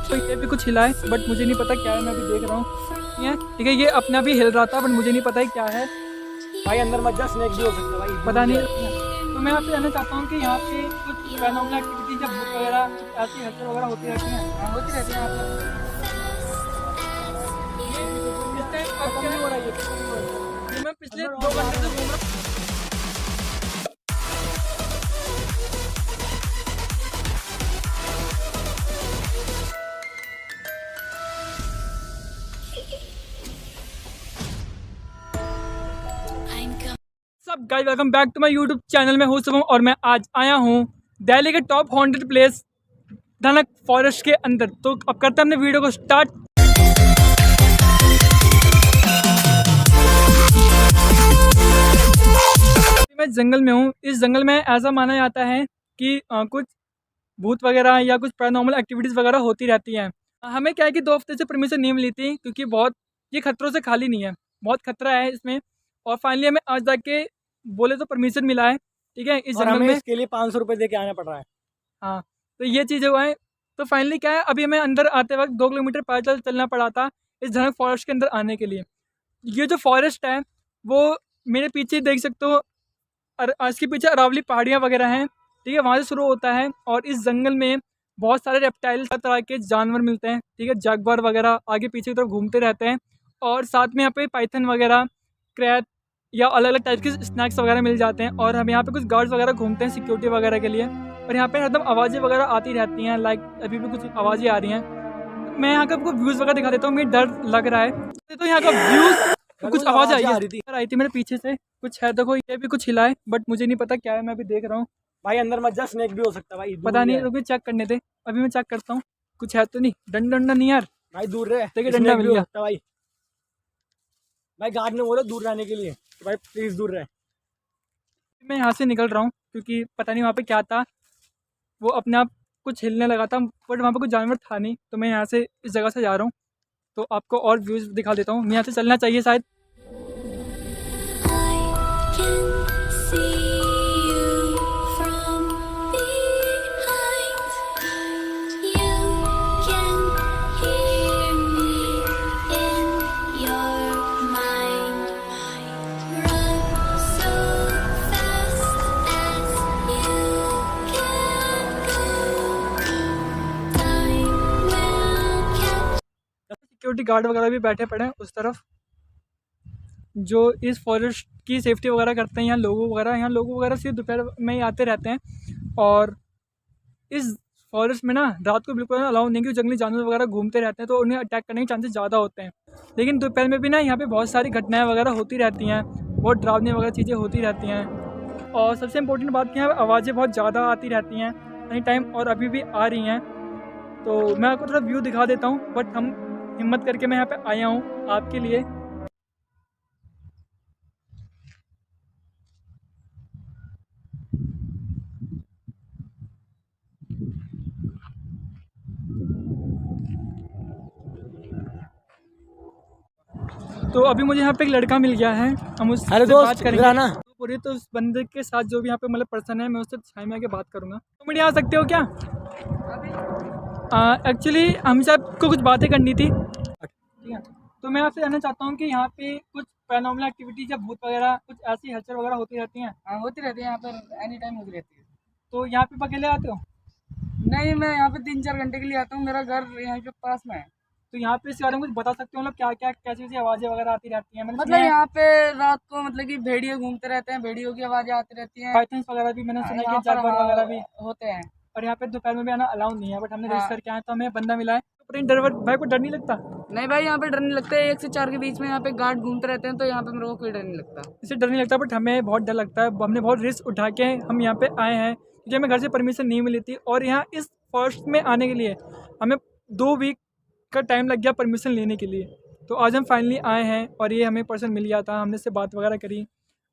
तो ये भी कुछ हिला है बट मुझे नहीं पता क्या है, मैं अभी देख रहा हूँ। ठीक है, ये अपना भी हिल रहा था बट मुझे नहीं पता है क्या है। भाई अंदर मत जा, स्नेक भी हो सकता है भाई, पता नहीं। तो मैं आपसे जानना चाहता हूँ कि यहाँ पे कुछ पैरानॉर्मल एक्टिविटी या भूत वगैरह ऐसी हरकतें वगैरह होती रहती हैं? हाँ होती रहती है यहाँ पर। इस टाइम अब क्या हो रहा है ये मैं पिछले 2 घंटे से घूम रहा हूँ। सब guys, welcome back to my YouTube channel में हूँ शुभम और मैं आज आया हूँ दिल्ली के टॉप हॉन्टेड प्लेस धनक फॉरेस्ट के अंदर। तो अब करते हैं हमने वीडियो को स्टार्ट। मैं जंगल में हूँ। इस जंगल में ऐसा माना जाता है कि कुछ भूत वगैरह या कुछ पैरानॉर्मल एक्टिविटीज़ वगैरह होती रहती हैं। हमें क्या है कि 2 हफ्ते से परमिशन नहीं मिली थी क्योंकि बहुत ये खतरों से खाली नहीं है, बहुत खतरा है इसमें। और फाइनली हमें आज जाके बोले तो परमिशन मिला है। ठीक है, इस जंगल में इसके लिए 500 रुपये दे के आना पड़ रहा है। हाँ, तो ये चीज़ हुआ है। तो फाइनली क्या है, अभी हमें अंदर आते वक्त 2 किलोमीटर पैदल चलना पड़ा था इस धनक फॉरेस्ट के अंदर आने के लिए। ये जो फॉरेस्ट है वो मेरे पीछे देख सकते हो, इसके पीछे अरावली पहाड़ियाँ वगैरह हैं। ठीक है, वहाँ से शुरू होता है और इस जंगल में बहुत सारे रेप्टाइल्स तरह के जानवर मिलते हैं। ठीक है, जगबर वगैरह आगे पीछे की तरफ घूमते रहते हैं और साथ में यहाँ पे पाइथन वगैरह, क्रैट या अलग अलग टाइप के स्नैक्स वगैरह मिल जाते हैं। और हम यहाँ पे कुछ गार्ड्स वगैरह घूमते हैं सिक्योरिटी वगैरह के लिए। और यहाँ पे हरदम आवाज़ें वगैरह आती रहती हैं, लाइक अभी भी कुछ आवाज़ें आ रही हैं। मैं यहाँ का आपको व्यूज़ वगैरह दिखा देता हूँ, मुझे डर लग रहा है। तो यहाँ का व्यूज़ कुछ आवाज़ आ रही थी मेरे पीछे से, कुछ है। देखो ये भी कुछ हिला है बट मुझे नहीं पता क्या है, मैं अभी देख रहा हूँ। भाई अंदर मत जा, स्नेक भी हो सकता है भाई, पता नहीं, रुको चेक करने दे, अभी मैं चेक करता हूँ कुछ है तो नहीं। डंडा नहीं यार भाई, दूर रहे। देखिए डंडा मिल गया भाई। भाई गार्ड ने बोला दूर रहने के लिए, तो भाई प्लीज दूर रहे। मैं यहाँ से निकल रहा हूँ क्योंकि पता नहीं वहाँ पे क्या था, वो अपने आप कुछ हिलने लगा था बट वहाँ पे कुछ जानवर था नहीं। तो मैं यहाँ से इस जगह से जा रहा हूँ, तो आपको और व्यूज़ दिखा देता हूँ। मैं यहाँ से चलना चाहिए शायद। सिक्योरिटी गार्ड वगैरह भी बैठे पड़े हैं उस तरफ, जो इस फॉरेस्ट की सेफ्टी वगैरह करते हैं। यहाँ लोगों वगैरह सिर्फ दोपहर में ही आते रहते हैं। और इस फॉरेस्ट में ना रात को बिल्कुल अलाउ नहीं, क्योंकि जंगली जानवर वगैरह घूमते रहते हैं तो उन्हें अटैक करने के चांसेस ज़्यादा होते हैं। लेकिन दोपहर में भी ना यहाँ पे बहुत सारी घटनाएँ वगैरह होती रहती हैं, बहुत डरावनी वगैरह चीज़ें होती रहती हैं। और सबसे इम्पोर्टेंट बात क्या है, आवाज़ें बहुत ज़्यादा आती रहती हैं एनी टाइम और अभी भी आ रही हैं। तो मैं आपको थोड़ा व्यू दिखा देता हूँ, बट हम हिम्मत करके मैं यहाँ पे आया हूँ आपके लिए। तो अभी मुझे यहाँ पे एक लड़का मिल गया है, हम उससे बात करेंगे ना पूरी। तो उस बंदे के साथ जो भी यहाँ पे मतलब पर्सन है, मैं उससे छाई में आके बात करूँगा। तो मीडिया आ सकते हो क्या? एक्चुअली हमसे आपको कुछ बातें करनी थी। ठीक है, तो मैं आपसे जानना चाहता हूँ कि यहाँ पे कुछ पैरानॉर्मल एक्टिविटीज या भूत वगैरह कुछ ऐसी हलचल वगैरह होती रहती हैं? हाँ होती रहती है यहाँ पर, एनी टाइम होती रहती है। तो यहाँ पे अकेले आते हो? नहीं, मैं यहाँ पे 3-4 घंटे के लिए आता हूँ, मेरा घर यहाँ पे पास में है। तो यहाँ पे इस बारे में कुछ बता सकते हो, मतलब क्या क्या कैसी आवाज़ें वगैरह आती रहती हैं? मतलब यहाँ पे रात को मतलब कि भेड़िए घूमते रहते हैं, भेड़ियों की आवाज़ें आती रहती हैं। पाइथन्स वगैरह भी मैंने सुना है कि जानवर वगैरह भी होते हैं। और यहाँ पे दोपहर में भी आना अलाउ नहीं है, बट हमने रजिस्टर किया है तो हमें बंदा मिला है। तो डर भाई को डर नहीं लगता? नहीं भाई, यहाँ पे डर नहीं लगता है। 1 से 4 के बीच में यहाँ पे गार्ड घूमते रहते हैं, तो यहाँ पे मेरे को कोई डर नहीं लगता। इससे डर नहीं लगता, बट हमें बहुत डर लगता है। हमने बहुत रिस्क उठा के हम यहाँ पे आए हैं क्योंकि हमें घर से परमिशन नहीं मिली थी। और यहाँ इस फॉरेस्ट में आने के लिए हमें 2 वीक का टाइम लग गया परमिशन लेने के लिए। तो आज हम फाइनली आए हैं और ये हमें पर्सन मिल गया था, हमने इससे बात वगैरह करी।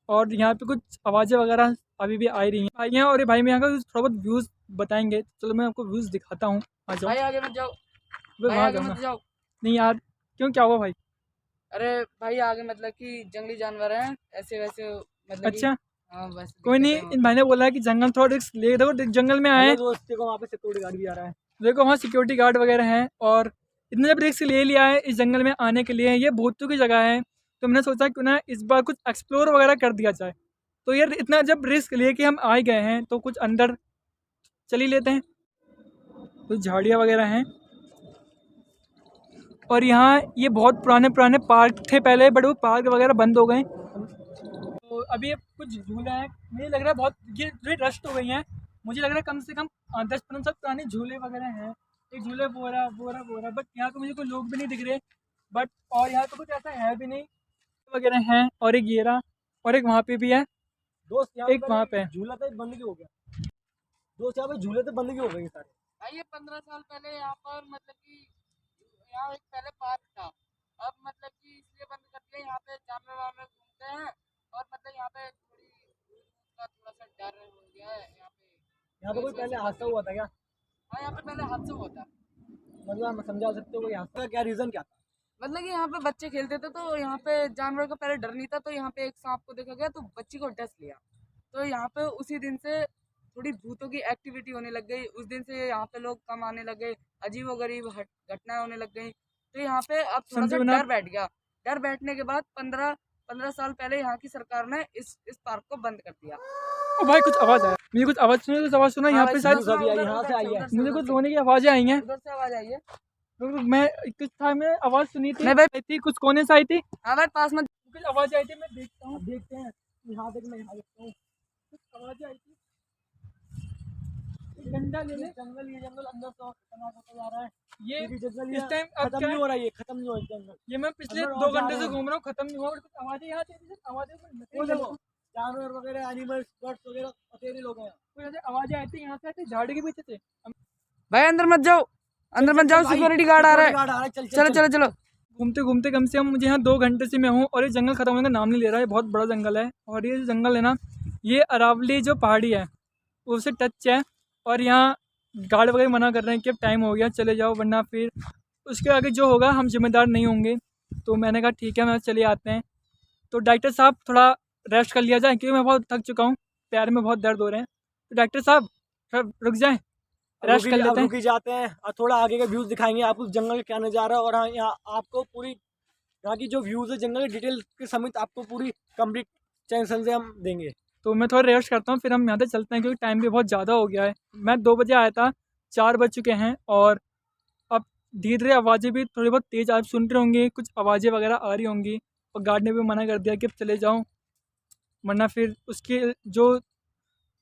और यहाँ पे कुछ आवाज़ें वगैरह अभी भी आ रही हैं। भाई हैं और ये भाई में यहाँ का थोड़ा बहुत व्यूज़ बताएंगे। चलो मैं आपको व्यूज़ दिखाता हूँ। आ जाओ। भाई आगे मत जाओ, वहाँ आगे मत जाओ। नहीं यार, क्यों, क्या हुआ भाई? अरे भाई आगे मतलब कि जंगली जानवर हैं ऐसे वैसे, मतलब अच्छा, हाँ बस कोई नहीं, दिक्कत है इन भाई ने बोला है कि जंगल थोड़ा रिस्क ले, देखो जंगल में आए, मेरे दोस्त को वहाँ पे सिक्योरिटी गार्ड भी आ रहा है। देखो वहाँ सिक्योरिटी गार्ड वगैरह हैं, और इतने जब रिस्क ले लिया है इस जंगल में आने के लिए, ये भूतों की जगह है, तो मैंने सोचा क्यों ना इस बार कुछ एक्सप्लोर वगैरह कर दिया जाए। तो यार इतना जब रिस्क लेके हम आ ही गए हैं तो कुछ अंदर चल ही लेते हैं। तो झाड़ियाँ वगैरह हैं, और यहाँ ये बहुत पुराने पुराने पार्क थे पहले, बट वो पार्क वगैरह बंद हो गए। तो अभी ये कुछ झूले हैं, मुझे लग रहा है बहुत ये रस्ट हो गई हैं, मुझे लग रहा है कम से कम 10-15 साल पुराने झूले वगैरह हैं। एक झूले बोरा बट यहाँ पे मुझे कोई लोग भी नहीं दिख रहे, बट और यहाँ पे कुछ ऐसा है भी नहीं वगैरह हैं, और एक ये रहा, और एक वहाँ पे भी है, दोस्त यहाँ एक वहाँ पे। झूला तो बंद क्यों हो गया? दोस्त यहाँ पे झूले तो बंद क्यों हो गए सारे? भाई ये 15 साल पहले यहाँ पर मतलब कि यहाँ एक पहले पार्क था, अब मतलब कि इसलिए बंद कर दिया। यहाँ पे जानवर वानवर घूमते हैं और मतलब यहाँ पे थोड़ी थोड़ा सा डर हो गया है यहाँ पे। यहाँ पे कोई पहले हादसा हुआ था क्या? हाँ यहाँ पे पहले हादसा हुआ था। मतलब आप समझा सकते हो कोई हादसा का क्या रीजन क्या था? मतलब कि यहाँ पे बच्चे खेलते थे तो यहाँ पे जानवर का पहले डर नहीं था, तो यहाँ पे एक सांप को देखा गया तो बच्ची को डस लिया, तो यहाँ पे उसी दिन से थोड़ी भूतों की एक्टिविटी होने लग गई। उस दिन से यहाँ पे लोग कम आने लग गए, अजीबोगरीब घटनाएं होने लग गई, तो यहाँ पे अब थोड़ा सा समझे ना? डर बैठ गया। डर बैठने के बाद 15 साल पहले यहाँ की सरकार ने इस पार्क को बंद कर दिया। ओ भाई कुछ आवाज़ आया, मुझे कुछ आवाज़ सुना, कुछ आवाज़ सुना यहाँ पे शायद, सुना, यहाँ से आई है। मुझे कुछ रोने की आवाज़ें आई हैं। उधर से आवाज आई है। तो मैं कुछ था, मैं आवाज़ सुनी थी, नहीं भाई। आई थी कुछ कोने से आई थी, हाँ भाई पास में कुछ आवाज़ें आई थी, मैं देखता हूँ। देखते हैं यहाँ तक मैं यहाँ देखता हूँ। कुछ आवाज़ें आई थी, एक डंडा ले ले। ये जंगल अंदर से खतरनाक होता जा रहा है। ये क्योंकि जंगल इस ये टाइम अब खत्म क्या नहीं है? हो रहा है, ये खत्म नहीं हो रहा है जंगल। ये मैं पिछले अंदर 2 और जा घंटे रहे से हैं। घूम रहा हूँ, खत्म नहीं हुआ, और कुछ आवाज़ें यहाँ से आवाज़ें वो देखो जानवर वगैरह एनिमल्स बर्ड्स वगैरह बतेरे लोग हैं। कुछ ऐसे आवाज़ें आई थी यहाँ से, आती झाड़ी के पीछे से। भाई अंदर मत जाओ, अंदर मत जाओ, सिक्योरिटी गार्ड आ रहा है। चलो चलो चलो। घूमते घूमते कम से कम मुझे यहाँ 2 घंटे से मैं हूँ, और ये जंगल खत्म होने का नाम नहीं ले रहा है। बहुत बड़ा जंगल है, और ये जंगल है ना, ये अरावली जो पहाड़ी है उससे टच है, और यहाँ गार्ड वगैरह मना कर रहे हैं कि अब टाइम हो गया चले जाओ, वरना फिर उसके आगे जो होगा हम जिम्मेदार नहीं होंगे। तो मैंने कहा ठीक है, मैं चले आते हैं। तो डॉक्टर साहब थोड़ा रेस्ट कर लिया जाए, क्योंकि मैं बहुत थक चुका हूँ, पैर में बहुत दर्द हो रहे हैं। तो डॉक्टर साहब थोड़ा रुक जाएँ, रेस्ट कर लेते हैं। रुकी जाते हैं और थोड़ा आगे का व्यूज दिखाएंगे आपको, जंगल का क्या नज़ारा। और हाँ, यहाँ आपको पूरी यहाँ की जो व्यूज है जंगल की डिटेल के समेत आपको पूरी कंप्लीट टेंशन से हम देंगे। तो मैं थोड़ा रेस्ट करता हूँ, फिर हम यहाँ से चलते हैं, क्योंकि टाइम भी बहुत ज़्यादा हो गया है। मैं 2 बजे आया था, 4 बज चुके हैं, और अब धीरे धीरे आवाज़ें भी थोड़ी बहुत तेज़ आप सुन रहे होंगे, कुछ आवाज़ें वगैरह आ रही होंगी, और गार्ड ने भी मना कर दिया कि अब चले जाओ, वरना फिर उसकी जो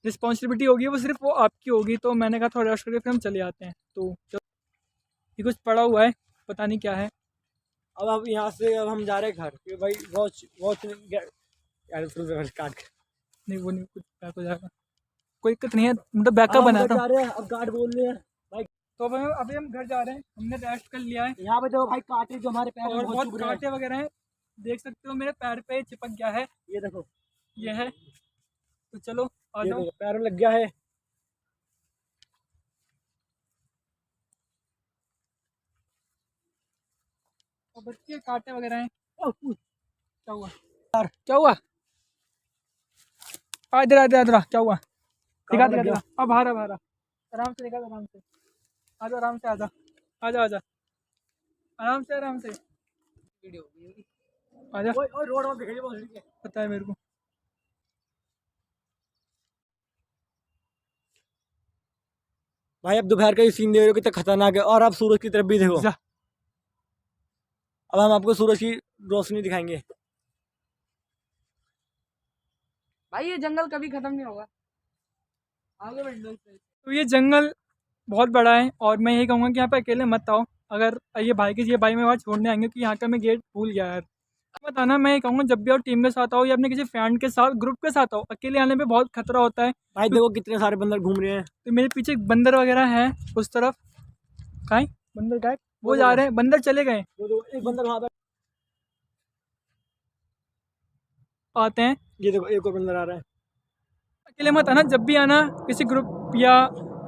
रिस्पॉन्सिबिलिटी होगी वो सिर्फ वो आपकी होगी। तो मैंने कहा थोड़ा रेस्ट करके फिर हम चले आते हैं। तो ये कुछ पड़ा हुआ है, पता नहीं क्या है। अब यहाँ से अब हम जा रहे हैं घर, कि भाई वॉच वॉच काट के नहीं वो नहीं, कुछ बैक हो जाएगा, कोई दिक्कत नहीं है, मतलब बैकअप बना था। जा रहे हैं। अब गार्ड बोल रहे हैं भाई, तो अभी हम घर जा रहे हैं, हमने रेस्ट कर लिया है, यहाँ पे देखो भाई कांटे जो हमारे पैर में और बहुत बहुत चुभ रहे हैं। कांटे वगैरह हैं, देख सकते हो मेरे पैर पे चिपक गया है, ये देखो, ये है। तो चलो आ ये जाओ। देखो पैर में लग गया है। और बच्चे कांटे वगैरह हैं। क्या हुआ, यार क्या हुआ? इधर आ, इधर क्या हुआ? दिखा लग दिखा गया? दिखा, अब बाहर आराम से दिखा, आराम से आजा, आराम से आजा, आजा आजा, आराम से वीडियो आजा। ओए रोड में दिखाइए बहुत सही है। पता है मेरे को। भाई अब दोपहर का ही सीन दे रहे हो, कितना खतरनाक है। और आप सूरज की तरफ भी देखो। जा। अब हम आपको सूरज की रोशनी दिखाएंगे। भाई ये जंगल कभी खत्म नहीं होगा, आगे बढ़। तो ये जंगल बहुत बड़ा है, और मैं यही कहूँगा कि यहाँ पे अकेले मत आओ। अगर ये भाई मेरे वहाँ छोड़ने आएंगे, कि यहाँ का मैं गेट भूल गया यार, मत आना। मैं ये कहूँगा जब भी आओ टीम के साथ आओ, या अपने किसी फ्रेंड के साथ, ग्रुप के साथ आओ। अकेले आने पे बहुत खतरा होता है। भाई देखो कितने सारे बंदर घूम रहे हैं। तो मेरे पीछे एक बंदर वगैरह है उस तरफ, कहाँ बंदर गायब, वो जा रहे हैं, बंदर चले गए, एक बंदर वहाँ पर आते हैं। ये देखो एक और बंदर आ रहा है। अकेले मत आना, जब भी आना किसी ग्रुप या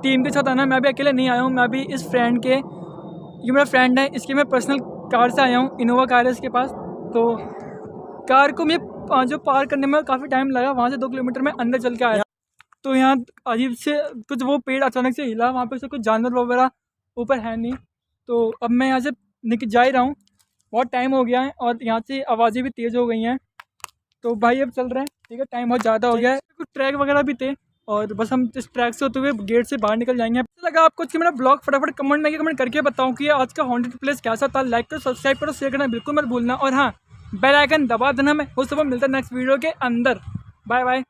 टीम के साथ आना। मैं भी अकेले नहीं आया हूँ, मैं भी इस फ्रेंड के, ये मेरा फ्रेंड है, इसकी मैं पर्सनल कार से आया हूँ, इनोवा कार है इसके पास। तो कार को मुझे जो पार करने में काफ़ी टाइम लगा, वहाँ से 2 किलोमीटर में अंदर चल के आया। तो यहाँ अजीब से कुछ वो पेड़ अचानक से हिला, वहाँ पे से कुछ जानवर वगैरह ऊपर है नहीं। तो अब मैं यहाँ से निकल जा ही रहा हूँ, बहुत टाइम हो गया है और यहाँ से आवाज़ें भी तेज़ हो गई हैं। तो भाई अब चल रहे हैं, ठीक है, टाइम बहुत ज़्यादा हो गया है। कुछ ट्रैक वगैरह भी थे और बस हम इस ट्रैक से होते हुए गेट से बाहर निकल जाएंगे। अच्छा लगा आपको कि मेरा ब्लॉग, फटाफट कमेंट करके बताऊँ कि आज का हॉन्टेड प्लेस कैसा था। लाइक करो, सब्सक्राइब करो, शेयर करना बिल्कुल मत भूलना और हाँ, बेल आइकन दबा देना। मैं उस समय मिलता है नेक्स्ट वीडियो के अंदर। Bye bye.